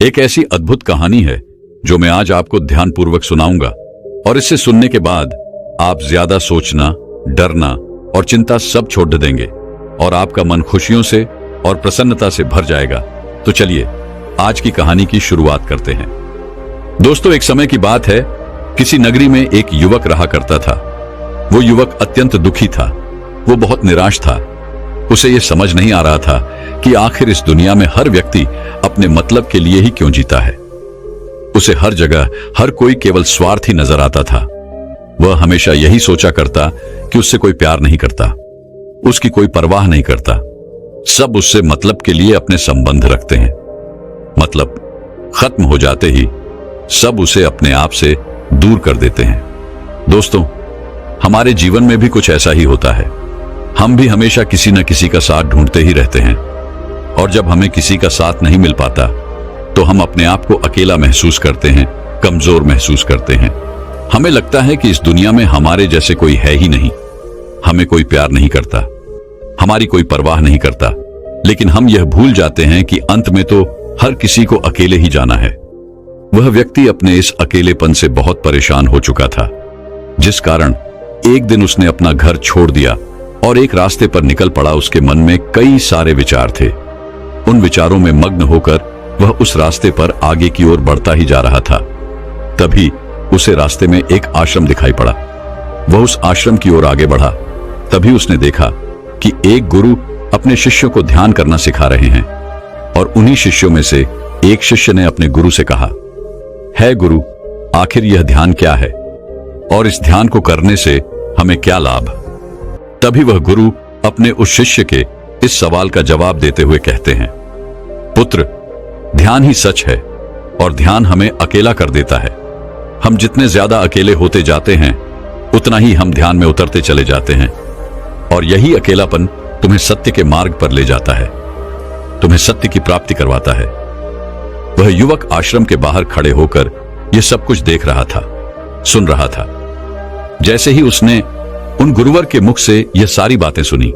एक ऐसी अद्भुत कहानी है जो मैं आज आपको ध्यानपूर्वक सुनाऊंगा और इसे सुनने के बाद आप ज्यादा सोचना, डरना और चिंता सब छोड़ देंगे और आपका मन खुशियों से और प्रसन्नता से भर जाएगा। तो चलिए आज की कहानी की शुरुआत करते हैं। दोस्तों, एक समय की बात है, किसी नगरी में एक युवक रहा करता था। वो युवक अत्यंत दुखी था। वो बहुत निराश था। उसे यह समझ नहीं आ रहा था कि आखिर इस दुनिया में हर व्यक्ति अपने मतलब के लिए ही क्यों जीता है। उसे हर जगह हर कोई केवल स्वार्थी नजर आता था। वह हमेशा यही सोचा करता कि उससे कोई प्यार नहीं करता, उसकी कोई परवाह नहीं करता। सब उससे मतलब के लिए अपने संबंध रखते हैं। मतलब खत्म हो जाते ही सब उसे अपने आप से दूर कर देते हैं। दोस्तों, हमारे जीवन में भी कुछ ऐसा ही होता है। हम भी हमेशा किसी न किसी का साथ ढूंढते ही रहते हैं और जब हमें किसी का साथ नहीं मिल पाता तो हम अपने आप को अकेला महसूस करते हैं, कमजोर महसूस करते हैं। हमें लगता है कि इस दुनिया में हमारे जैसे कोई है ही नहीं। हमें कोई प्यार नहीं करता, हमारी कोई परवाह नहीं करता। लेकिन हम यह भूल जाते हैं कि अंत में तो हर किसी को अकेले ही जाना है। वह व्यक्ति अपने इस अकेलेपन से बहुत परेशान हो चुका था, जिस कारण एक दिन उसने अपना घर छोड़ दिया और एक रास्ते पर निकल पड़ा। उसके मन में कई सारे विचार थे। उन विचारों में मग्न होकर वह उस रास्ते पर आगे की ओर बढ़ता ही जा रहा था। तभी उसे रास्ते में एक आश्रम दिखाई पड़ा। वह उस आश्रम की ओर आगे बढ़ा। तभी उसने देखा कि एक गुरु अपने शिष्यों को ध्यान करना सिखा रहे हैं और उन्हीं शिष्यों में से एक शिष्य ने अपने गुरु से कहा, है गुरु, आखिर यह ध्यान क्या है और इस ध्यान को करने से हमें क्या लाभ? तभी वह गुरु अपने उस शिष्य के इस सवाल का जवाब देते हुए कहते हैं, पुत्र, ध्यान ही सच है और ध्यान हमें अकेला कर देता है। हम जितने ज्यादा अकेले होते जाते हैं उतना ही हम ध्यान में उतरते चले जाते हैं और यही अकेलापन तुम्हें सत्य के मार्ग पर ले जाता है, तुम्हें सत्य की प्राप्ति करवाता है। वह युवक आश्रम के बाहर खड़े होकर यह सब कुछ देख रहा था, सुन रहा था। जैसे ही उसने उन गुरुवर के मुख से यह सारी बातें सुनी,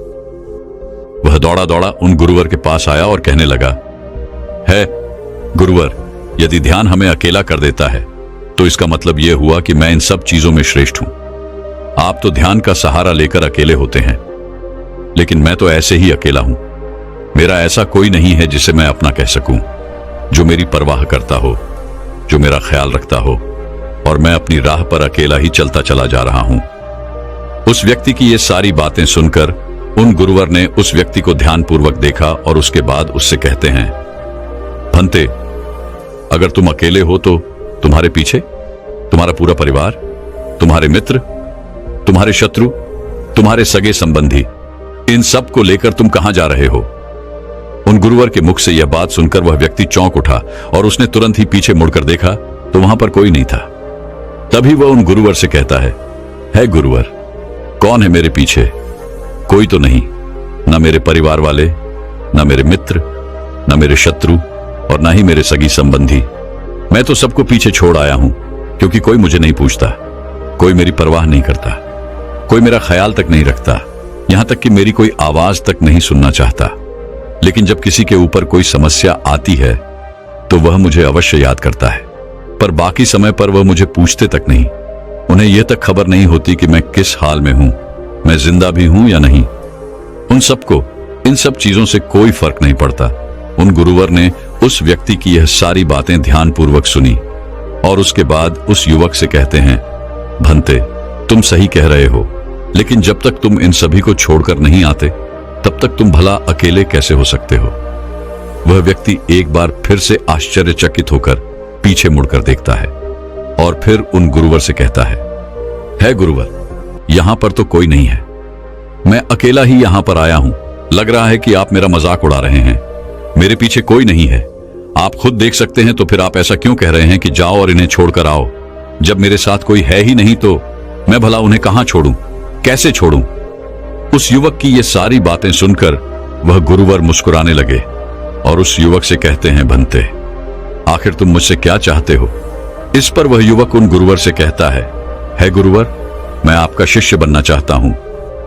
वह दौड़ा दौड़ा उन गुरुवर के पास आया और कहने लगा, है गुरुवर, यदि ध्यान हमें अकेला कर देता है तो इसका मतलब यह हुआ कि मैं इन सब चीजों में श्रेष्ठ हूं। आप तो ध्यान का सहारा लेकर अकेले होते हैं, लेकिन मैं तो ऐसे ही अकेला हूं। मेरा ऐसा कोई नहीं है जिसे मैं अपना कह सकूं, जो मेरी परवाह करता हो, जो मेरा ख्याल रखता हो, और मैं अपनी राह पर अकेला ही चलता चला जा रहा हूं। उस व्यक्ति की ये सारी बातें सुनकर उन गुरुवर ने उस व्यक्ति को ध्यानपूर्वक देखा और उसके बाद उससे कहते हैं, भंते, अगर तुम अकेले हो तो तुम्हारे पीछे तुम्हारा पूरा परिवार, तुम्हारे मित्र, तुम्हारे शत्रु, तुम्हारे सगे संबंधी, इन सब को लेकर तुम कहां जा रहे हो? उन गुरुवर के मुख से यह बात सुनकर वह व्यक्ति चौंक उठा और उसने तुरंत ही पीछे मुड़कर देखा तो वहां पर कोई नहीं था। तभी वह उन गुरुवर से कहता है गुरुवर, कौन है मेरे पीछे? कोई तो नहीं, न मेरे परिवार वाले, न मेरे मित्र, न मेरे शत्रु और न ही मेरे सगी संबंधी। मैं तो सबको पीछे छोड़ आया हूं क्योंकि कोई मुझे नहीं पूछता, कोई मेरी परवाह नहीं करता, कोई मेरा ख्याल तक नहीं रखता, यहां तक कि मेरी कोई आवाज तक नहीं सुनना चाहता। लेकिन जब किसी के ऊपर कोई समस्या आती है तो वह मुझे अवश्य याद करता है, पर बाकी समय पर वह मुझे पूछते तक नहीं। उन्हें यह तक खबर नहीं होती कि मैं किस हाल में हूं, मैं जिंदा भी हूं या नहीं। उन सबको इन सब चीजों से कोई फर्क नहीं पड़ता। उन गुरुवर ने उस व्यक्ति की यह सारी बातें ध्यानपूर्वक सुनी और उसके बाद उस युवक से कहते हैं, भंते, तुम सही कह रहे हो, लेकिन जब तक तुम इन सभी को छोड़कर नहीं आते तब तक तुम भला अकेले कैसे हो सकते हो? वह व्यक्ति एक बार फिर से आश्चर्यचकित होकर पीछे मुड़कर देखता है और फिर उन गुरुवर से कहता है गुरुवर, यहां पर तो कोई नहीं है, मैं अकेला ही यहां पर आया हूं। लग रहा है कि आप मेरा मजाक उड़ा रहे हैं। मेरे पीछे कोई नहीं है, आप खुद देख सकते हैं, तो फिर आप ऐसा क्यों कह रहे हैं कि जाओ और इन्हें छोड़कर आओ? जब मेरे साथ कोई है ही नहीं तो मैं भला उन्हें कहां छोड़ूं, कैसे छोड़ूं? उस युवक की ये सारी बातें सुनकर वह गुरुवर मुस्कुराने लगे और उस युवक से कहते हैं, भंते, आखिर तुम मुझसे क्या चाहते हो? इस पर वह युवक उन गुरुवर से कहता है गुरुवर, मैं आपका शिष्य बनना चाहता हूं,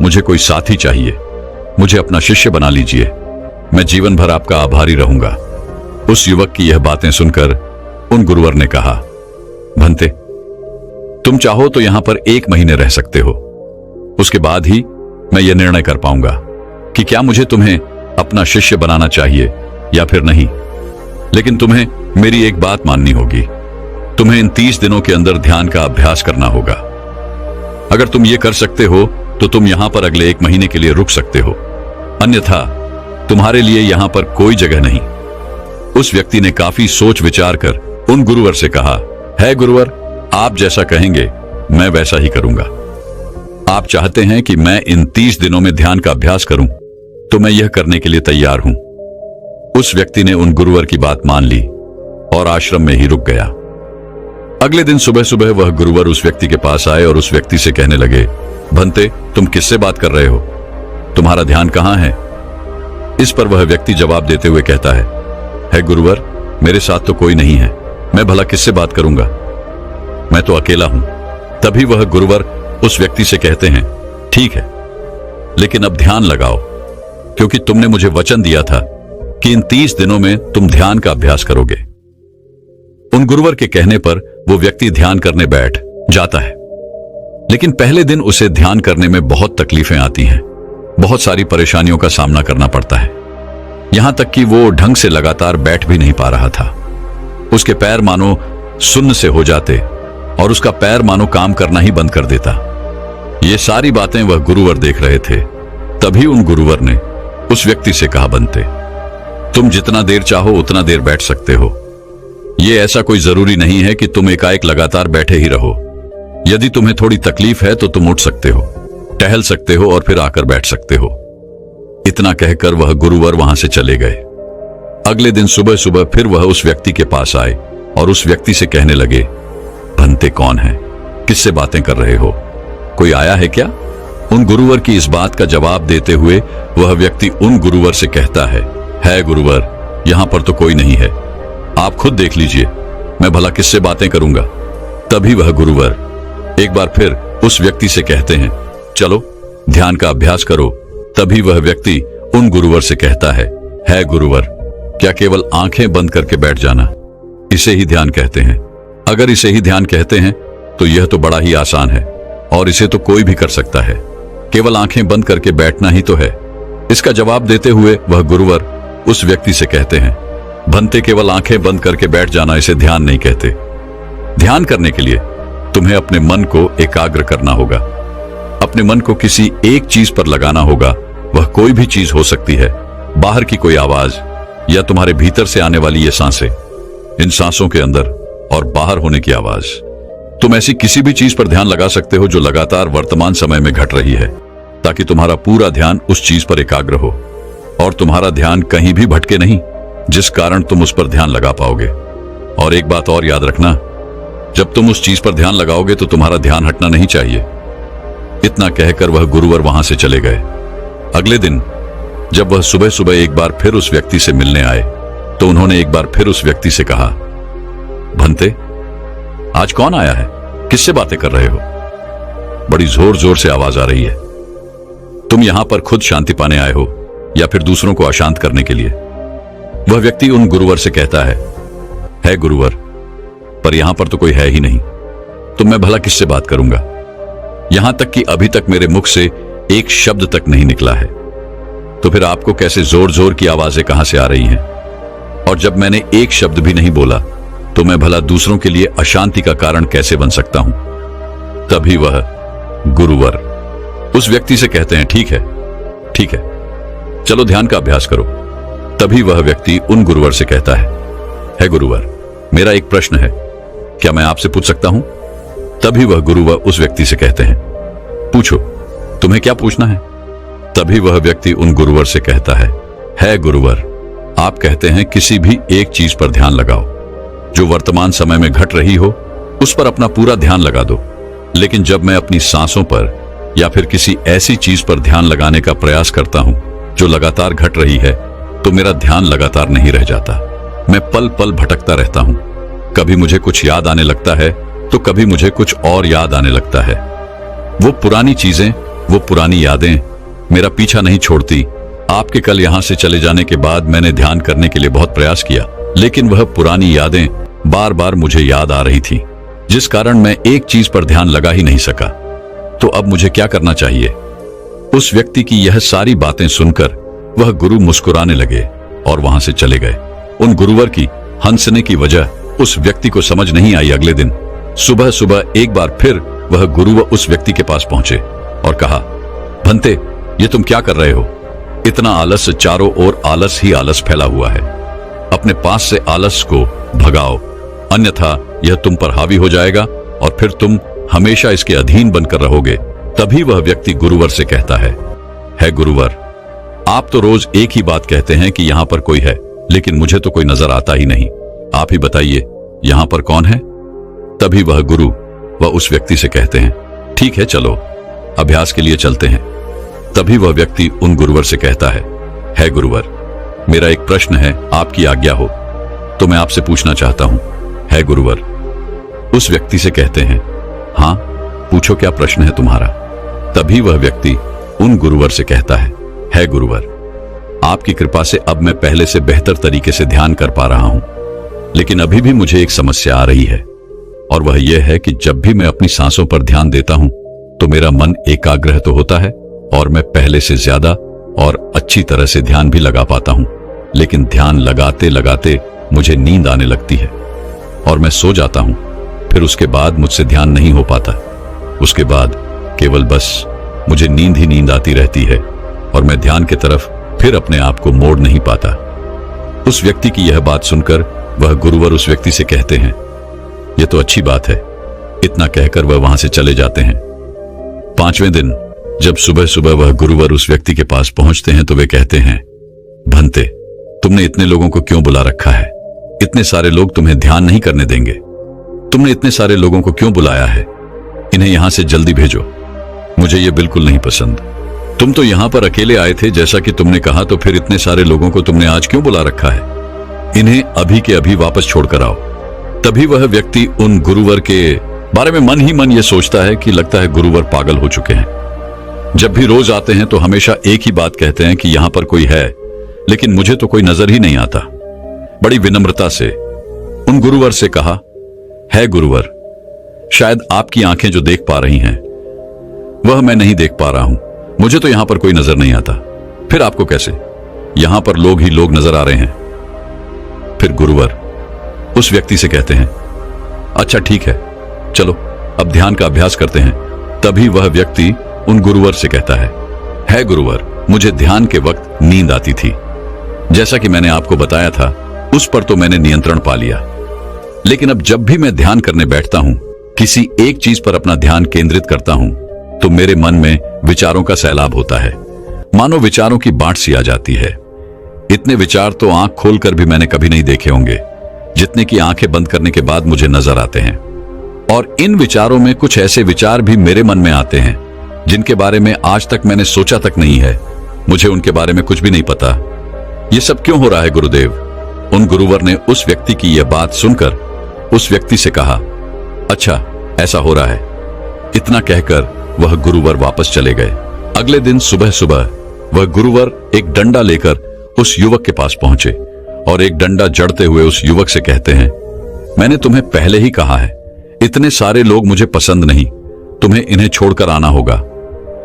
मुझे कोई साथी चाहिए, मुझे अपना शिष्य बना लीजिए, मैं जीवन भर आपका आभारी रहूंगा। उस युवक की यह बातें सुनकर उन गुरुवर ने कहा, भंते, तुम चाहो तो यहां पर 1 महीने रह सकते हो। उसके बाद ही मैं यह निर्णय कर पाऊंगा कि क्या मुझे तुम्हें अपना शिष्य बनाना चाहिए या फिर नहीं। लेकिन तुम्हें मेरी एक बात माननी होगी। तुम्हें इन 30 दिनों के अंदर ध्यान का अभ्यास करना होगा। अगर तुम ये कर सकते हो तो तुम यहां पर अगले 1 महीने के लिए रुक सकते हो, अन्यथा तुम्हारे लिए यहां पर कोई जगह नहीं। उस व्यक्ति ने काफी सोच विचार कर उन गुरुवर से कहा, है गुरुवर, आप जैसा कहेंगे मैं वैसा ही करूंगा। आप चाहते हैं कि मैं इन 30 दिनों में ध्यान का अभ्यास करूं, तो मैं यह करने के लिए तैयार हूं। उस व्यक्ति ने उन गुरुवर की बात मान ली और आश्रम में ही रुक गया। अगले दिन सुबह सुबह वह गुरुवर उस व्यक्ति के पास आए और उस व्यक्ति से कहने लगे, भंते, तुम किससे बात कर रहे हो? तुम्हारा ध्यान कहां है? इस पर वह व्यक्ति जवाब देते हुए कहता है गुरुवर, मेरे साथ तो कोई नहीं है, मैं भला किससे बात करूंगा, मैं तो अकेला हूं। तभी वह गुरुवर उस व्यक्ति से कहते हैं, ठीक है, लेकिन अब ध्यान लगाओ, क्योंकि तुमने मुझे वचन दिया था कि इन 30 दिनों में तुम ध्यान का अभ्यास करोगे। उन गुरुवर के कहने पर वो व्यक्ति ध्यान करने बैठ जाता है। लेकिन पहले दिन उसे ध्यान करने में बहुत तकलीफें आती हैं, बहुत सारी परेशानियों का सामना करना पड़ता है। यहां तक कि वो ढंग से लगातार बैठ भी नहीं पा रहा था। उसके पैर मानो सुन्न से हो जाते और उसका पैर मानो काम करना ही बंद कर देता। ये सारी बातें वह गुरुवर देख रहे थे। तभी उन गुरुवर ने उस व्यक्ति से कहा, बनते, तुम जितना देर चाहो उतना देर बैठ सकते हो। ये ऐसा कोई जरूरी नहीं है कि तुम एकाएक लगातार बैठे ही रहो। यदि तुम्हें थोड़ी तकलीफ है तो तुम उठ सकते हो, टहल सकते हो और फिर आकर बैठ सकते हो। इतना कहकर वह गुरुवर वहां से चले गए। अगले दिन सुबह सुबह फिर वह उस व्यक्ति के पास आए और उस व्यक्ति से कहने लगे, भंते कौन है? किससे बातें कर रहे हो? कोई आया है क्या? उन गुरुवर की इस बात का जवाब देते हुए वह व्यक्ति उन गुरुवर से कहता है गुरुवर, यहां पर तो कोई नहीं है, आप खुद देख लीजिए, मैं भला किससे बातें करूंगा। तभी वह गुरुवर एक बार फिर उस व्यक्ति से कहते हैं, चलो ध्यान का अभ्यास करो। तभी वह व्यक्ति उन गुरुवर से कहता है गुरुवर, क्या केवल आंखें बंद करके बैठ जाना, इसे ही ध्यान कहते हैं? अगर इसे ही ध्यान कहते हैं तो यह तो बड़ा ही आसान है और इसे तो कोई भी कर सकता है। केवल आंखें बंद करके बैठना ही तो है। इसका जवाब देते हुए वह गुरुवर उस व्यक्ति से कहते हैं, भंते, केवल आंखें बंद करके बैठ जाना इसे ध्यान नहीं कहते। ध्यान करने के लिए तुम्हें अपने मन को एकाग्र करना होगा। अपने मन को किसी एक चीज पर लगाना होगा। वह कोई भी चीज हो सकती है, बाहर की कोई आवाज या तुम्हारे भीतर से आने वाली ये सांसें, इन सांसों के अंदर और बाहर होने की आवाज। तुम ऐसी किसी भी चीज पर ध्यान लगा सकते हो जो लगातार वर्तमान समय में घट रही है, ताकि तुम्हारा पूरा ध्यान उस चीज पर एकाग्र हो और तुम्हारा ध्यान कहीं भी भटके नहीं, जिस कारण तुम उस पर ध्यान लगा पाओगे। और एक बात और याद रखना, जब तुम उस चीज पर ध्यान लगाओगे तो तुम्हारा ध्यान हटना नहीं चाहिए। इतना कहकर वह गुरुवर वहां से चले गए। अगले दिन जब वह सुबह सुबह एक बार फिर उस व्यक्ति से मिलने आए तो उन्होंने एक बार फिर उस व्यक्ति से कहा, भंते, आज कौन आया है? किससे बातें कर रहे हो? बड़ी जोर जोर से आवाज आ रही है। तुम यहां पर खुद शांति पाने आए हो या फिर दूसरों को अशांत करने के लिए? वह व्यक्ति उन गुरुवर से कहता है गुरुवर, पर यहां पर तो कोई है ही नहीं, तो मैं भला किससे बात करूंगा? यहां तक कि अभी तक मेरे मुख से एक शब्द तक नहीं निकला है, तो फिर आपको कैसे जोर जोर की आवाजें कहां से आ रही हैं? और जब मैंने एक शब्द भी नहीं बोला तो मैं भला दूसरों के लिए अशांति का कारण कैसे बन सकता हूं? तभी वह गुरुवर उस व्यक्ति से कहते हैं, ठीक है, चलो ध्यान का अभ्यास करो। तभी वह व्यक्ति उन गुरुवर से कहता है गुरुवर, मेरा एक प्रश्न है, क्या मैं आपसे पूछ सकता हूं? तभी वह गुरुवर उस व्यक्ति से कहते हैं, पूछो, तुम्हें क्या पूछना है? तभी वह व्यक्ति उन गुरुवर से कहता है गुरुवर, आप कहते हैं किसी भी एक चीज पर ध्यान लगाओ जो वर्तमान समय में घट रही हो, उस पर अपना पूरा ध्यान लगा दो। लेकिन जब मैं अपनी सांसों पर या फिर किसी ऐसी चीज पर ध्यान लगाने का प्रयास करता हूं जो लगातार घट रही है, तो मेरा ध्यान लगातार नहीं रह जाता। मैं पल पल भटकता रहता हूं। कभी मुझे कुछ याद आने लगता है तो कभी मुझे कुछ और याद आने लगता है। वो पुरानी चीजें, वो पुरानी यादें मेरा पीछा नहीं छोड़ती। आपके कल यहां से चले जाने के बाद मैंने ध्यान करने के लिए बहुत प्रयास किया, लेकिन वह पुरानी यादें बार बार मुझे याद आ रही थी, जिस कारण मैं एक चीज पर ध्यान लगा ही नहीं सका। तो अब मुझे क्या करना चाहिए? उस व्यक्ति की यह सारी बातें सुनकर वह गुरु मुस्कुराने लगे और वहां से चले गए। उन गुरुवर की हंसने की वजह उस व्यक्ति को समझ नहीं आई। अगले दिन सुबह सुबह एक बार फिर वह गुरु उस व्यक्ति के पास पहुंचे और कहा, भंते, ये तुम क्या कर रहे हो? इतना आलस, चारों ओर आलस ही आलस फैला हुआ है। अपने पास से आलस को भगाओ, अन्यथा यह तुम पर हावी हो जाएगा और फिर तुम हमेशा इसके अधीन बनकर रहोगे। तभी वह व्यक्ति गुरुवर से कहता है गुरुवर, आप तो रोज एक ही बात कहते हैं कि यहां पर कोई है, लेकिन मुझे तो कोई नजर आता ही नहीं। आप ही बताइए, यहां पर कौन है? तभी वह गुरु वह उस व्यक्ति से कहते हैं, ठीक है, चलो अभ्यास के लिए चलते हैं। तभी वह व्यक्ति उन गुरुवर से कहता है गुरुवर, मेरा एक प्रश्न है, आपकी आज्ञा हो तो मैं आपसे पूछना चाहता हूं। है गुरुवर। उस व्यक्ति से कहते हैं, हाँ पूछो, क्या प्रश्न है तुम्हारा? तभी वह व्यक्ति उन गुरुवर से कहता है गुरुवर, आपकी कृपा से अब मैं पहले से बेहतर तरीके से ध्यान कर पा रहा हूं, लेकिन अभी भी मुझे एक समस्या आ रही है, और वह यह है कि जब भी मैं अपनी सांसों पर ध्यान देता हूं तो मेरा मन एकाग्र तो होता है और मैं पहले से ज्यादा और अच्छी तरह से ध्यान भी लगा पाता हूं, लेकिन ध्यान लगाते लगाते मुझे नींद आने लगती है और मैं सो जाता हूं। फिर उसके बाद मुझसे ध्यान नहीं हो पाता। उसके बाद केवल बस मुझे नींद ही नींद आती रहती है और मैं ध्यान की तरफ फिर अपने आप को मोड़ नहीं पाता। उस व्यक्ति की यह बात सुनकर वह गुरुवर उस व्यक्ति से कहते हैं, यह तो अच्छी बात है। इतना कहकर वह वहां से चले जाते हैं। 5वें दिन जब सुबह सुबह वह गुरुवर उस व्यक्ति के पास पहुंचते हैं तो वे कहते हैं, भंते, तुमने इतने लोगों को क्यों बुला रखा है? इतने सारे लोग तुम्हें ध्यान नहीं करने देंगे। तुमने इतने सारे लोगों को क्यों बुलाया है? इन्हें यहां से जल्दी भेजो। मुझे ये बिल्कुल नहीं पसंद। तुम तो यहां पर अकेले आए थे जैसा कि तुमने कहा, तो फिर इतने सारे लोगों को तुमने आज क्यों बुला रखा है? इन्हें अभी के अभी वापस छोड़कर आओ। तभी वह व्यक्ति उन गुरुवर के बारे में मन ही मन ये सोचता है कि लगता है गुरुवर पागल हो चुके हैं। जब भी रोज आते हैं तो हमेशा एक ही बात कहते हैं कि यहां पर कोई है, लेकिन मुझे तो कोई नजर ही नहीं आता। बड़ी विनम्रता से उन गुरुवर से कहा, है गुरुवर, शायद आपकी आंखें जो देख पा रही हैं वह मैं नहीं देख पा रहा हूं। मुझे तो यहां पर कोई नजर नहीं आता। फिर आपको कैसे? यहां पर लोग ही लोग नजर आ रहे हैं। फिर गुरुवर उस व्यक्ति से कहते हैं, अच्छा ठीक है, चलो अब ध्यान का अभ्यास करते हैं। तभी वह व्यक्ति उन गुरुवर से कहता है गुरुवर, मुझे ध्यान के वक्त नींद आती थी। जैसा कि मैंने आपको बताया था, उस पर तो मैंने नियंत्रण पा लिया, लेकिन अब जब भी मैं ध्यान करने बैठता हूं, किसी एक चीज पर अपना ध्यान केंद्रित करता हूं, तो मेरे मन में विचारों का सैलाब होता है। मानो विचारों की बाढ़ सी आ जाती है। इतने विचार तो आंख खोलकर भी मैंने कभी नहीं देखे होंगे, जितने की आंखें बंद करने के बाद मुझे नजर आते हैं। और इन विचारों में कुछ ऐसे विचार भी मेरे मन में आते हैं जिनके बारे में आज तक मैंने सोचा तक नहीं है। मुझे उनके बारे में कुछ भी नहीं पता। ये सब क्यों हो रहा है गुरुदेव? उन गुरुवर ने उस व्यक्ति की यह बात सुनकर उस व्यक्ति से कहा, अच्छा ऐसा हो रहा है। इतना कहकर वह गुरुवर वापस चले गए। अगले दिन सुबह सुबह वह गुरुवर एक डंडा लेकर उस युवक के पास पहुंचे और एक डंडा जड़ते हुए उस युवक से कहते हैं, मैंने तुम्हें पहले ही कहा है, इतने सारे लोग मुझे पसंद नहीं, तुम्हें इन्हें छोड़कर आना होगा।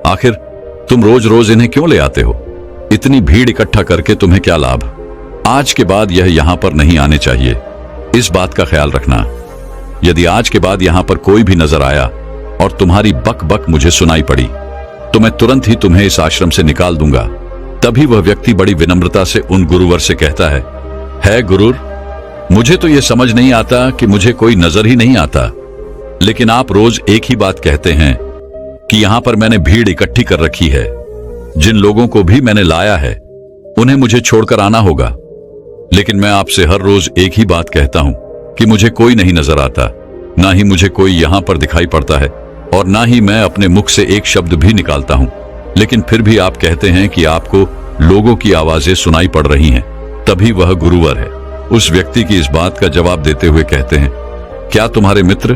आखिर तुम रोज रोज इन्हें क्यों ले आते हो? इतनी भीड़ इकट्ठा करके तुम्हें क्या लाभ? आज के बाद यह यहां पर नहीं आने चाहिए। इस बात का ख्याल रखना। यदि आज के बाद यहां पर कोई भी नजर आया और तुम्हारी बक बक मुझे सुनाई पड़ी, तो मैं तुरंत ही तुम्हें इस आश्रम से निकाल दूंगा। तभी वह व्यक्ति बड़ी विनम्रता से उन गुरुवर से कहता है गुरुर, मुझे तो यह समझ नहीं आता कि मुझे कोई नजर ही नहीं आता, लेकिन आप रोज एक ही बात कहते हैं कि यहां पर मैंने भीड़ इकट्ठी कर रखी है। जिन लोगों को भी मैंने लाया है उन्हें मुझे छोड़कर आना होगा, लेकिन मैं आपसे हर रोज एक ही बात कहता हूं कि मुझे कोई नहीं नजर आता, ना ही मुझे कोई यहां पर दिखाई पड़ता है और ना ही मैं अपने मुख से एक शब्द भी निकालता हूं, लेकिन फिर भी आप कहते हैं कि आपको लोगों की आवाजें सुनाई पड़ रही हैं। तभी वह गुरुवर है उस व्यक्ति की इस बात का जवाब देते हुए कहते हैं, क्या तुम्हारे मित्र,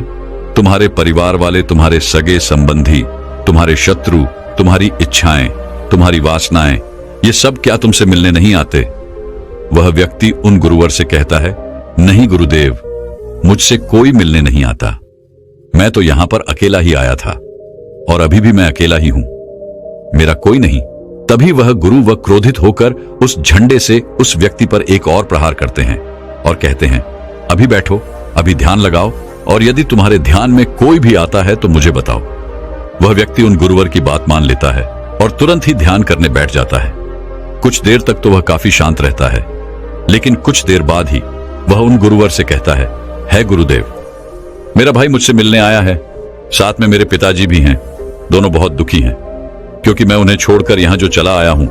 तुम्हारे परिवार वाले, तुम्हारे सगे संबंधी, तुम्हारे शत्रु, तुम्हारी इच्छाएं, तुम्हारी वासनाएं, ये सब क्या तुमसे मिलने नहीं आते? वह व्यक्ति उन गुरुवर से कहता है, नहीं गुरुदेव, मुझसे कोई मिलने नहीं आता। मैं तो यहां पर अकेला ही आया था और अभी भी मैं अकेला ही हूं, मेरा कोई नहीं। तभी वह गुरु व क्रोधित होकर उस झंडे से उस व्यक्ति पर एक और प्रहार करते हैं और कहते हैं, अभी बैठो, अभी ध्यान लगाओ, और यदि तुम्हारे ध्यान में कोई भी आता है तो मुझे बताओ। वह व्यक्ति उन गुरुवर की बात मान लेता है और तुरंत ही ध्यान करने बैठ जाता है। कुछ देर तक तो वह काफी शांत रहता है, लेकिन कुछ देर बाद ही वह उन गुरुवर से कहता है गुरुदेव, मेरा भाई मुझसे मिलने आया है, साथ में मेरे पिताजी भी हैं। दोनों बहुत दुखी हैं क्योंकि मैं उन्हें छोड़कर यहां जो चला आया हूं।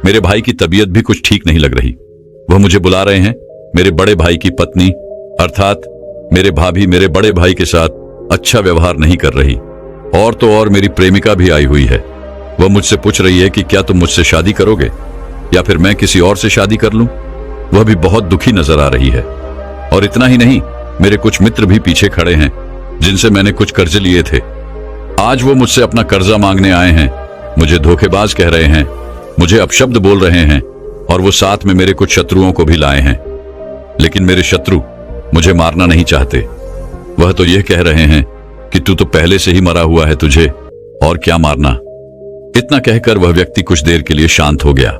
मेरे भाई की तबीयत भी कुछ ठीक नहीं लग रही। वह मुझे बुला रहे हैं। मेरे बड़े भाई की पत्नी अर्थात मेरे भाभी मेरे बड़े भाई के साथ अच्छा व्यवहार नहीं कर रही, और तो और मेरी प्रेमिका भी आई हुई है। वह मुझसे पूछ रही है कि क्या तुम मुझसे शादी करोगे या फिर मैं किसी और से शादी कर लूं। वह भी बहुत दुखी नजर आ रही है। और इतना ही नहीं, मेरे कुछ मित्र भी पीछे खड़े हैं जिनसे मैंने कुछ कर्ज लिए थे। आज वो मुझसे अपना कर्जा मांगने आए हैं, मुझे धोखेबाज कह रहे हैं, मुझे अपशब्द बोल रहे हैं, और वो साथ में मेरे कुछ शत्रुओं को भी लाए हैं। लेकिन मेरे शत्रु मुझे मारना नहीं चाहते। वह तो यह कह रहे हैं कि तू तो पहले से ही मरा हुआ है, तुझे और क्या मारना। इतना कहकर वह व्यक्ति कुछ देर के लिए शांत हो गया,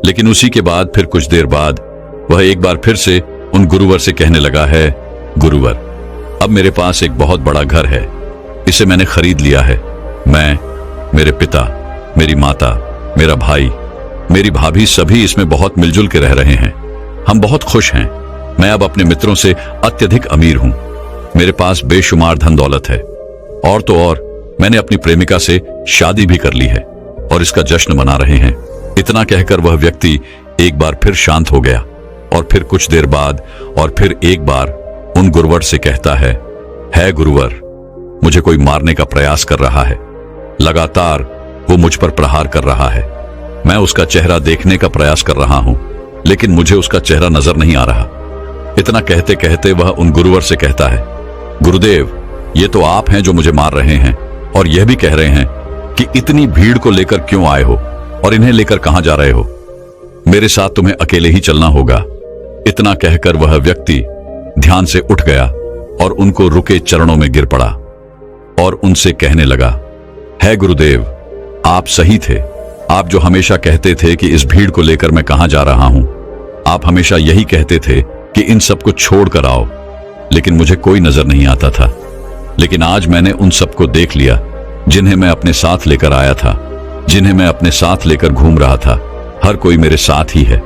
लेकिन उसी के बाद फिर कुछ देर बाद वह एक बार फिर से उन गुरुवर से कहने लगा है, गुरुवर, अब मेरे पास एक बहुत बड़ा घर है, इसे मैंने खरीद लिया है। मैं, मेरे पिता, मेरी माता, मेरा भाई, मेरी भाभी सभी इसमें बहुत मिलजुल के रह रहे हैं। हम बहुत खुश हैं। मैं अब अपने मित्रों से अत्यधिक अमीर हूं। मेरे पास बेशुमार धन दौलत है, और तो और मैंने अपनी प्रेमिका से शादी भी कर ली है और इसका जश्न मना रहे हैं। इतना कहकर वह व्यक्ति एक बार फिर शांत हो गया और फिर कुछ देर बाद और फिर एक बार उन गुरुवर से कहता है गुरुवर, मुझे कोई मारने का प्रयास कर रहा है। लगातार वो मुझ पर प्रहार कर रहा है। मैं उसका चेहरा देखने का प्रयास कर रहा हूं, लेकिन मुझे उसका चेहरा नजर नहीं आ रहा। इतना कहते कहते वह उन गुरुवर से कहता है, गुरुदेव, ये तो आप हैं जो मुझे मार रहे हैं और यह भी कह रहे हैं कि इतनी भीड़ को लेकर क्यों आए हो और इन्हें लेकर कहां जा रहे हो। मेरे साथ तुम्हें अकेले ही चलना होगा। इतना कहकर वह व्यक्ति ध्यान से उठ गया और उनको रुके चरणों में गिर पड़ा और उनसे कहने लगा, है गुरुदेव, आप सही थे। आप जो हमेशा कहते थे कि इस भीड़ को लेकर मैं कहां जा रहा हूं, आप हमेशा यही कहते थे कि इन सबको छोड़कर आओ, लेकिन मुझे कोई नजर नहीं आता था। लेकिन आज मैंने उन सबको देख लिया जिन्हें मैं अपने साथ लेकर आया था, जिन्हें मैं अपने साथ लेकर घूम रहा था। हर कोई मेरे साथ ही है,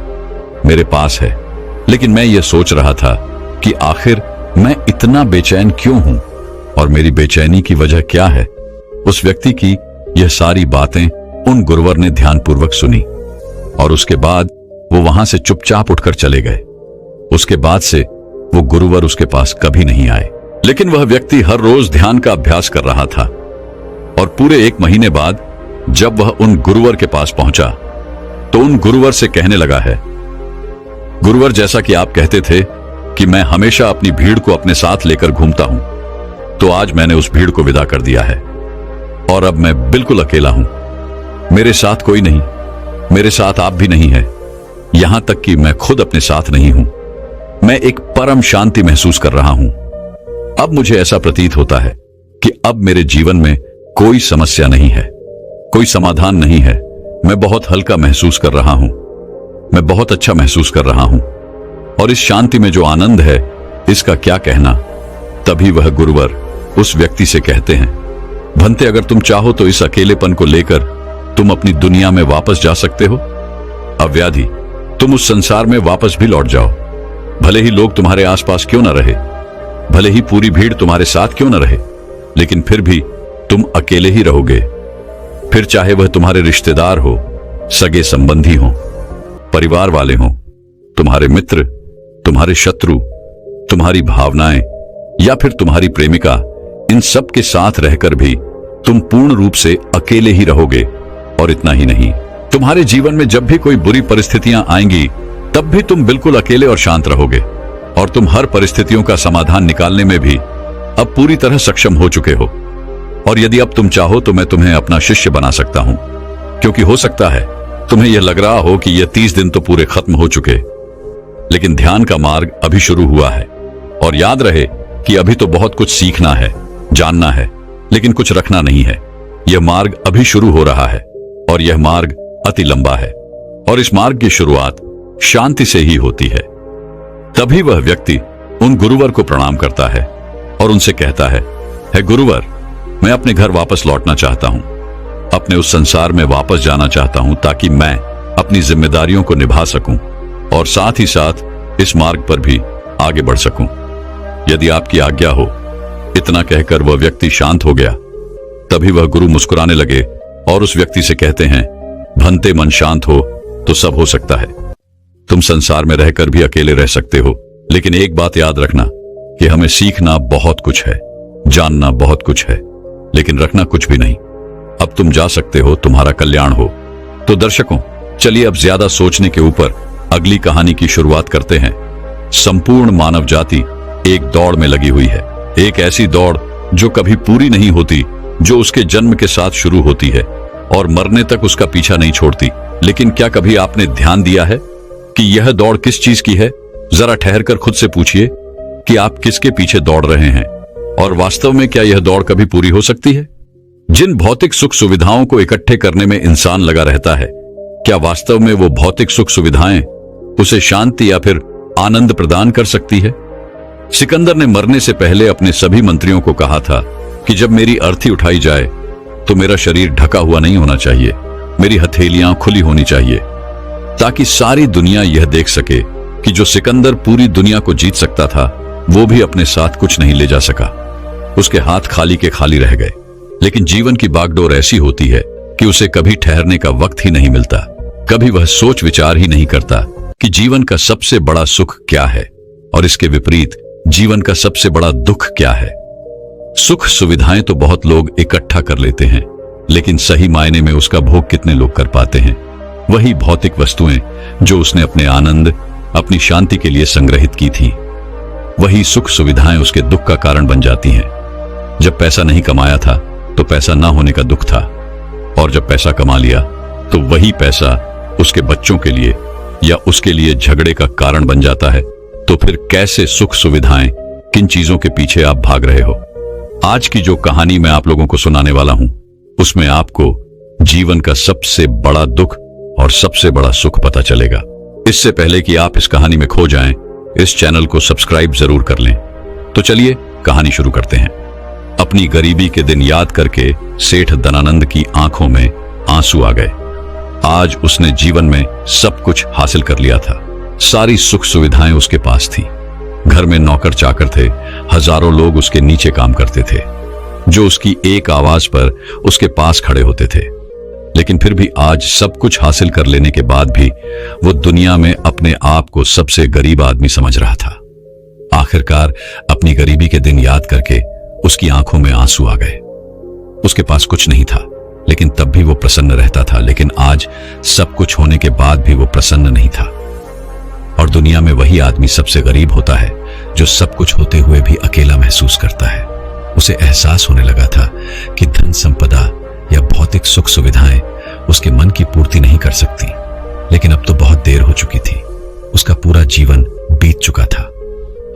मेरे पास है। लेकिन मैं ये सोच रहा था कि आखिर मैं इतना बेचैन क्यों हूं और मेरी बेचैनी की वजह क्या है। उस व्यक्ति की यह सारी बातें उन गुरुवर ने ध्यानपूर्वक सुनी और उसके बाद वो वहां से चुपचाप उठकर चले गए। उसके बाद से वो गुरुवर उसके पास कभी नहीं आए। लेकिन वह व्यक्ति हर रोज ध्यान का अभ्यास कर रहा था और पूरे 1 महीने बाद जब वह उन गुरुवर के पास पहुंचा तो उन गुरुवर से कहने लगा है, गुरुवर, जैसा कि आप कहते थे कि मैं हमेशा अपनी भीड़ को अपने साथ लेकर घूमता हूं, तो आज मैंने उस भीड़ को विदा कर दिया है और अब मैं बिल्कुल अकेला हूं। मेरे साथ कोई नहीं, मेरे साथ आप भी नहीं है, यहां तक कि मैं खुद अपने साथ नहीं हूं। मैं एक परम शांति महसूस कर रहा हूं। अब मुझे ऐसा प्रतीत होता है कि अब मेरे जीवन में कोई समस्या नहीं है, कोई समाधान नहीं है। मैं बहुत हल्का महसूस कर रहा हूं, मैं बहुत अच्छा महसूस कर रहा हूं और इस शांति में जो आनंद है इसका क्या कहना। तभी वह गुरुवर उस व्यक्ति से कहते हैं, भंते, अगर तुम चाहो तो इस अकेलेपन को लेकर तुम अपनी दुनिया में वापस जा सकते हो। अव्याधि, तुम उस संसार में वापस भी लौट जाओ। भले ही लोग तुम्हारे आसपास क्यों न रहे, भले ही पूरी भीड़ तुम्हारे साथ क्यों न रहे, लेकिन फिर भी तुम अकेले ही रहोगे। फिर चाहे वह तुम्हारे रिश्तेदार हो, सगे संबंधी हो, परिवार वाले हो, तुम्हारे मित्र, तुम्हारे शत्रु, तुम्हारी भावनाएं या फिर तुम्हारी प्रेमिका, इन सब के साथ रहकर भी तुम पूर्ण रूप से अकेले ही रहोगे। और इतना ही नहीं, तुम्हारे जीवन में जब भी कोई बुरी परिस्थितियां आएंगी तब भी तुम बिल्कुल अकेले और शांत रहोगे और तुम हर परिस्थितियों का समाधान निकालने में भी अब पूरी तरह सक्षम हो चुके हो। और यदि अब तुम चाहो तो मैं तुम्हें अपना शिष्य बना सकता हूं, क्योंकि हो सकता है तुम्हें यह लग रहा हो कि यह 30 दिन तो पूरे खत्म हो चुके, लेकिन ध्यान का मार्ग अभी शुरू हुआ है। और याद रहे कि अभी तो बहुत कुछ सीखना है, जानना है, लेकिन कुछ रखना नहीं है। यह मार्ग अभी शुरू हो रहा है और यह मार्ग अति लंबा है और इस मार्ग की शुरुआत शांति से ही होती है। तभी वह व्यक्ति उन गुरुवर को प्रणाम करता है और उनसे कहता है, हे गुरुवर, मैं अपने घर वापस लौटना चाहता हूं, अपने उस संसार में वापस जाना चाहता हूं ताकि मैं अपनी जिम्मेदारियों को निभा सकूं और साथ ही साथ इस मार्ग पर भी आगे बढ़ सकूं। यदि आपकी आज्ञा हो। इतना कहकर वह व्यक्ति शांत हो गया। तभी वह गुरु मुस्कुराने लगे और उस व्यक्ति से कहते हैं, भंते मन शांत हो तो सब हो सकता है। तुम संसार में रहकर भी अकेले रह सकते हो, लेकिन एक बात याद रखना कि हमें सीखना बहुत कुछ है, जानना बहुत कुछ है, लेकिन रखना कुछ भी नहीं। अब तुम जा सकते हो, तुम्हारा कल्याण हो। तो दर्शकों, चलिए अब ज्यादा सोचने के ऊपर अगली कहानी की शुरुआत करते हैं। संपूर्ण मानव जाति एक दौड़ में लगी हुई है, एक ऐसी दौड़ जो कभी पूरी नहीं होती, जो उसके जन्म के साथ शुरू होती है और मरने तक उसका पीछा नहीं छोड़ती। लेकिन क्या कभी आपने ध्यान दिया है कि यह दौड़ किस चीज की है? जरा ठहरकर खुद से पूछिए कि आप किसके पीछे दौड़ रहे हैं और वास्तव में क्या यह दौड़ कभी पूरी हो सकती है? जिन भौतिक सुख सुविधाओं को इकट्ठे करने में इंसान लगा रहता है, क्या वास्तव में वो भौतिक सुख सुविधाएं उसे शांति या फिर आनंद प्रदान कर सकती है? सिकंदर ने मरने से पहले अपने सभी मंत्रियों को कहा था कि जब मेरी अर्थी उठाई जाए तो मेरा शरीर ढका हुआ नहीं होना चाहिए, मेरी हथेलियां खुली होनी चाहिए, ताकि सारी दुनिया यह देख सके कि जो सिकंदर पूरी दुनिया को जीत सकता था, वो भी अपने साथ कुछ नहीं ले जा सका। उसके हाथ खाली के खाली रह गए। लेकिन जीवन की बागडोर ऐसी होती है कि उसे कभी ठहरने का वक्त ही नहीं मिलता। कभी वह सोच विचार ही नहीं करता कि जीवन का सबसे बड़ा सुख क्या है और इसके विपरीत जीवन का सबसे बड़ा दुख क्या है। सुख सुविधाएं तो बहुत लोग इकट्ठा कर लेते हैं, लेकिन सही मायने में उसका भोग कितने लोग कर पाते हैं? वही भौतिक वस्तुएं जो उसने अपने आनंद, अपनी शांति के लिए संग्रहित की थी, वही सुख सुविधाएं उसके दुख का कारण बन जाती हैं। जब पैसा नहीं कमाया था तो पैसा ना होने का दुख था, और जब पैसा कमा लिया तो वही पैसा उसके बच्चों के लिए या उसके लिए झगड़े का कारण बन जाता है। तो फिर कैसे सुख सुविधाएं, किन चीजों के पीछे आप भाग रहे हो? आज की जो कहानी मैं आप लोगों को सुनाने वाला हूं, उसमें आपको जीवन का सबसे बड़ा दुख और सबसे बड़ा सुख पता चलेगा। इससे पहले कि आप इस कहानी में खो जाएं, इस चैनल को सब्सक्राइब जरूर कर लें। तो चलिए कहानी शुरू करते हैं। अपनी गरीबी के दिन याद करके सेठ धनानंद की आंखों में आंसू आ गए। आज उसने जीवन में सब कुछ हासिल कर लिया था। सारी सुख सुविधाएं उसके पास थी। घर में नौकर चाकर थे, हजारों लोग उसके नीचे काम करते थे, जो उसकी एक आवाज पर उसके पास खड़े होते थे। लेकिन फिर भी आज सब कुछ हासिल कर लेने के बाद भी वो दुनिया में अपने आप को सबसे गरीब आदमी समझ रहा था। आखिरकार अपनी गरीबी के दिन याद करके उसकी आंखों में आंसू आ गए। उसके पास कुछ नहीं था, लेकिन तब भी वो प्रसन्न रहता था। लेकिन आज सब कुछ होने के बाद भी वो प्रसन्न नहीं था। और दुनिया में वही आदमी सबसे गरीब होता है जो सब कुछ होते हुए भी अकेला महसूस करता है। उसे एहसास होने लगा था कि धन संपदा या भौतिक सुख सुविधाएं उसके मन की पूर्ति नहीं कर सकती। लेकिन अब तो बहुत देर हो चुकी थी। उसका पूरा जीवन बीत चुका था।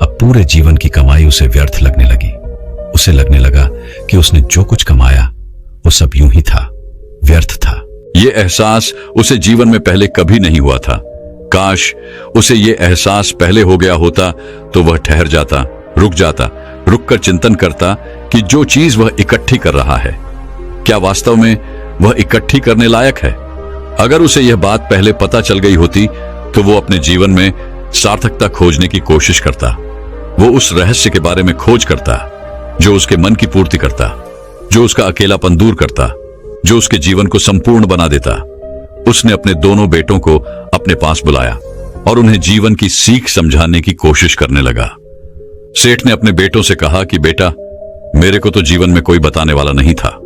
अब पूरे जीवन की कमाई उसे व्यर्थ लगने लगी। उसे लगने लगा कि उसने जो कुछ कमाया वो सब यूं ही था, व्यर्थ था। ये एहसास उसे जीवन में पहले कभी नहीं हुआ था। काश उसे ये एहसास पहले हो गया होता तो वह ठहर जाता, रुक कर चिंतन करता कि जो चीज वह इकट्ठी कर रहा है, क्या वास्तव में वह इकट्ठी करने लायक है। अगर उसे यह बात पहले पता चल गई होती तो वो अपने जीवन में सार्थकता खोजने की कोशिश करता। वो उस रहस्य के बारे में खोज करता जो उसके मन की पूर्ति करता, जो उसका अकेलापन दूर करता, जो उसके जीवन को संपूर्ण बना देता। उसने अपने दोनों बेटों को अपने पास बुलाया और उन्हें जीवन की सीख समझाने की कोशिश करने लगा। सेठ ने अपने बेटों से कहा कि बेटा, मेरे को तो जीवन में कोई बताने वाला नहीं था,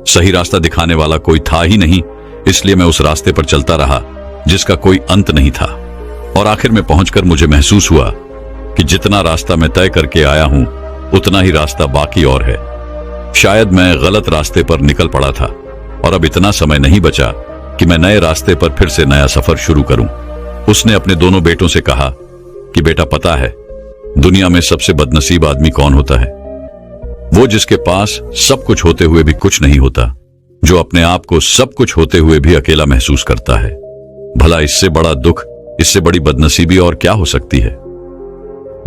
सही रास्ता दिखाने वाला कोई था ही नहीं, इसलिए मैं उस रास्ते पर चलता रहा जिसका कोई अंत नहीं था। और आखिर में पहुंचकर मुझे महसूस हुआ कि जितना रास्ता मैं तय करके आया हूं उतना ही रास्ता बाकी और है। शायद मैं गलत रास्ते पर निकल पड़ा था और अब इतना समय नहीं बचा कि मैं नए रास्ते पर फिर से नया सफर शुरू करूं। उसने अपने दोनों बेटों से कहा कि बेटा पता है दुनिया में सबसे बदनसीब आदमी कौन होता है? वो जिसके पास सब कुछ होते हुए भी कुछ नहीं होता, जो अपने आप को सब कुछ होते हुए भी अकेला महसूस करता है। भला इससे बड़ा दुख, इससे बड़ी बदनसीबी और क्या हो सकती है?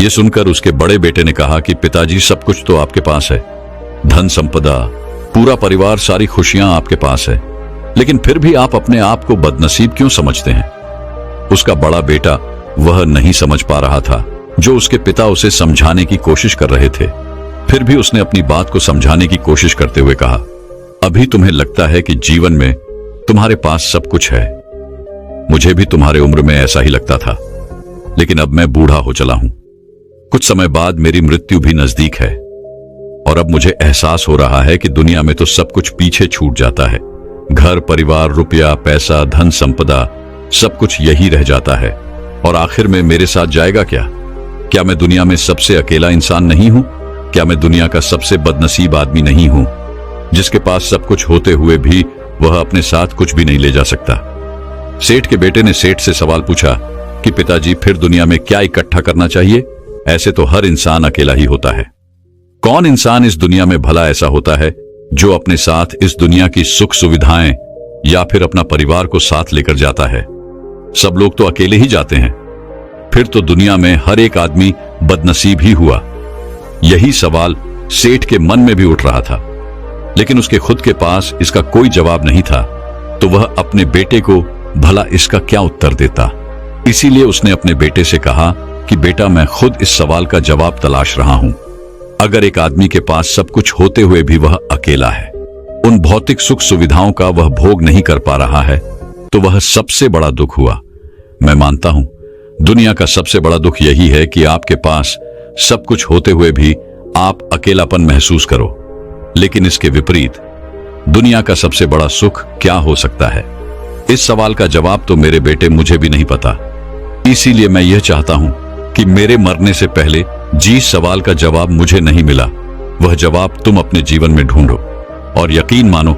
यह सुनकर उसके बड़े बेटे ने कहा कि पिताजी, सब कुछ तो आपके पास है, धन संपदा, पूरा परिवार, सारी खुशियां आपके पास है, लेकिन फिर भी आप अपने आप को बदनसीब क्यों समझते हैं? उसका बड़ा बेटा वह नहीं समझ पा रहा था जो उसके पिता उसे समझाने की कोशिश कर रहे थे। फिर भी उसने अपनी बात को समझाने की कोशिश करते हुए कहा, अभी तुम्हें लगता है कि जीवन में तुम्हारे पास सब कुछ है। मुझे भी तुम्हारे उम्र में ऐसा ही लगता था, लेकिन अब मैं बूढ़ा हो चला हूं। कुछ समय बाद मेरी मृत्यु भी नजदीक है और अब मुझे एहसास हो रहा है कि दुनिया में तो सब कुछ पीछे छूट जाता है। घर, परिवार, रुपया, पैसा, धन संपदा, सब कुछ यही रह जाता है और आखिर में मेरे साथ जाएगा क्या? क्या मैं दुनिया में सबसे अकेला इंसान नहीं हूं? क्या मैं दुनिया का सबसे बदनसीब आदमी नहीं हूं, जिसके पास सब कुछ होते हुए भी वह अपने साथ कुछ भी नहीं ले जा सकता? सेठ के बेटे ने सेठ से सवाल पूछा कि पिताजी, फिर दुनिया में क्या इकट्ठा करना चाहिए? ऐसे तो हर इंसान अकेला ही होता है। कौन इंसान इस दुनिया में भला ऐसा होता है जो अपने साथ इस दुनिया की सुख सुविधाएं या फिर अपना परिवार को साथ लेकर जाता है? सब लोग तो अकेले ही जाते हैं। फिर तो दुनिया में हर एक आदमी बदनसीब ही हुआ। यही सवाल सेठ के मन में भी उठ रहा था, लेकिन उसके खुद के पास इसका कोई जवाब नहीं था, तो वह अपने बेटे को भला इसका क्या उत्तर देता। इसीलिए उसने अपने बेटे से कहा कि बेटा, मैं खुद इस सवाल का जवाब तलाश रहा हूं। अगर एक आदमी के पास सब कुछ होते हुए भी वह अकेला है, उन भौतिक सुख सुविधाओं का वह भोग नहीं कर पा रहा है, तो वह सबसे बड़ा दुख हुआ। मैं मानता हूं दुनिया का सबसे बड़ा दुख यही है कि आपके पास सब कुछ होते हुए भी आप अकेलापन महसूस करो। लेकिन इसके विपरीत दुनिया का सबसे बड़ा सुख क्या हो सकता है? इस सवाल का जवाब तो मेरे बेटे मुझे भी नहीं पता। इसीलिए मैं यह चाहता हूं कि मेरे मरने से पहले जिस सवाल का जवाब मुझे नहीं मिला, वह जवाब तुम अपने जीवन में ढूंढो। और यकीन मानो,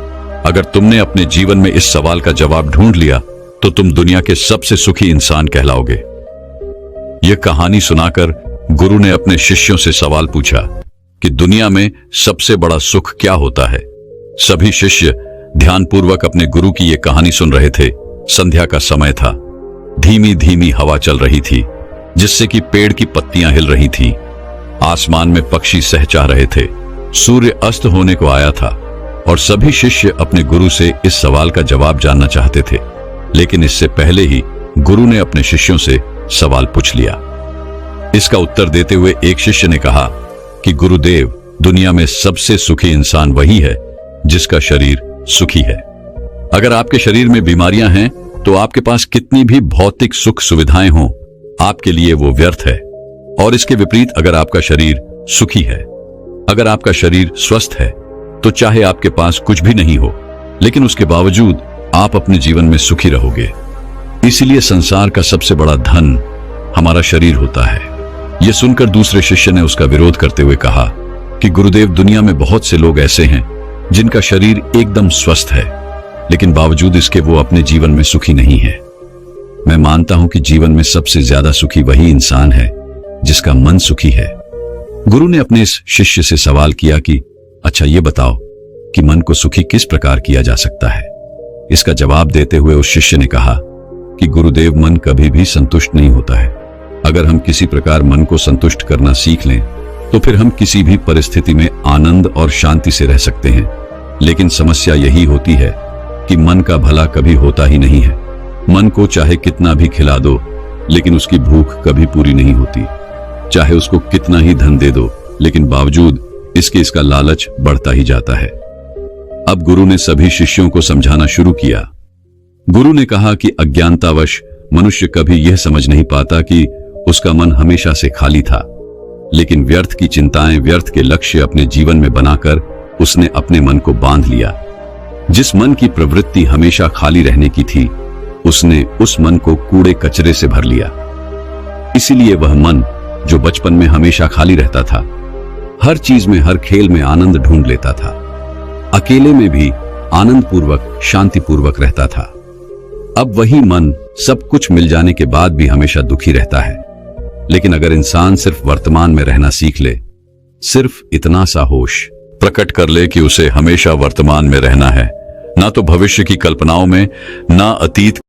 अगर तुमने अपने जीवन में इस सवाल का जवाब ढूंढ लिया तो तुम दुनिया के सबसे सुखी इंसान कहलाओगे। यह कहानी सुनाकर गुरु ने अपने शिष्यों से सवाल पूछा कि दुनिया में सबसे बड़ा सुख क्या होता है? सभी शिष्य ध्यानपूर्वक अपने गुरु की यह कहानी सुन रहे थे। संध्या का समय था। धीमी धीमी हवा चल रही थी, जिससे कि पेड़ की पत्तियां हिल रही थीं। आसमान में पक्षी सहचा रहे थे। सूर्य अस्त होने को आया था और सभी शिष्य अपने गुरु से इस सवाल का जवाब जानना चाहते थे। लेकिन इससे पहले ही गुरु ने अपने शिष्यों से सवाल पूछ लिया। इसका उत्तर देते हुए एक शिष्य ने कहा कि गुरुदेव, दुनिया में सबसे सुखी इंसान वही है जिसका शरीर सुखी है। अगर आपके शरीर में बीमारियां हैं तो आपके पास कितनी भी भौतिक सुख सुविधाएं हों, आपके लिए वो व्यर्थ है। और इसके विपरीत अगर आपका शरीर सुखी है, अगर आपका शरीर स्वस्थ है, तो चाहे आपके पास कुछ भी नहीं हो, लेकिन उसके बावजूद आप अपने जीवन में सुखी रहोगे। इसीलिए संसार का सबसे बड़ा धन हमारा शरीर होता है। यह सुनकर दूसरे शिष्य ने उसका विरोध करते हुए कहा कि गुरुदेव, दुनिया में बहुत से लोग ऐसे हैं जिनका शरीर एकदम स्वस्थ है, लेकिन बावजूद इसके वो अपने जीवन में सुखी नहीं है। मैं मानता हूं कि जीवन में सबसे ज्यादा सुखी वही इंसान है जिसका मन सुखी है। गुरु ने अपने इस शिष्य से सवाल किया कि अच्छा ये बताओ कि मन को सुखी किस प्रकार किया जा सकता है। इसका जवाब देते हुए उस शिष्य ने कहा कि गुरुदेव, मन कभी भी संतुष्ट नहीं होता है। अगर हम किसी प्रकार मन को संतुष्ट करना सीख लें तो फिर हम किसी भी परिस्थिति में आनंद और शांति से रह सकते हैं। लेकिन समस्या यही होती है कि मन का भला कभी होता ही नहीं है। मन को चाहे कितना भी खिला दो, लेकिन उसकी भूख कभी पूरी नहीं होती। चाहे उसको कितना ही धन दे दो, लेकिन बावजूद इसका लालच बढ़ता ही जाता है। अब गुरु ने सभी शिष्यों को समझाना शुरू किया। गुरु ने कहा कि अज्ञानतावश मनुष्य कभी यह समझ नहीं पाता कि उसका मन हमेशा से खाली था, लेकिन व्यर्थ की चिंताएं, व्यर्थ के लक्ष्य अपने जीवन में बनाकर उसने अपने मन को बांध लिया। जिस मन की प्रवृत्ति हमेशा खाली रहने की थी, उसने उस मन को कूड़े कचरे से भर लिया। इसीलिए वह मन जो बचपन में हमेशा खाली रहता था, हर चीज में, हर खेल में आनंद ढूंढ लेता था, अकेले में भी आनंद पूर्वक, शांति पूर्वक रहता था, अब वही मन सब कुछ मिल जाने के बाद भी हमेशा दुखी रहता है। लेकिन अगर इंसान सिर्फ वर्तमान में रहना सीख ले, सिर्फ इतना सा होश प्रकट कर ले कि उसे हमेशा वर्तमान में रहना है, ना तो भविष्य की कल्पनाओं में, ना अतीत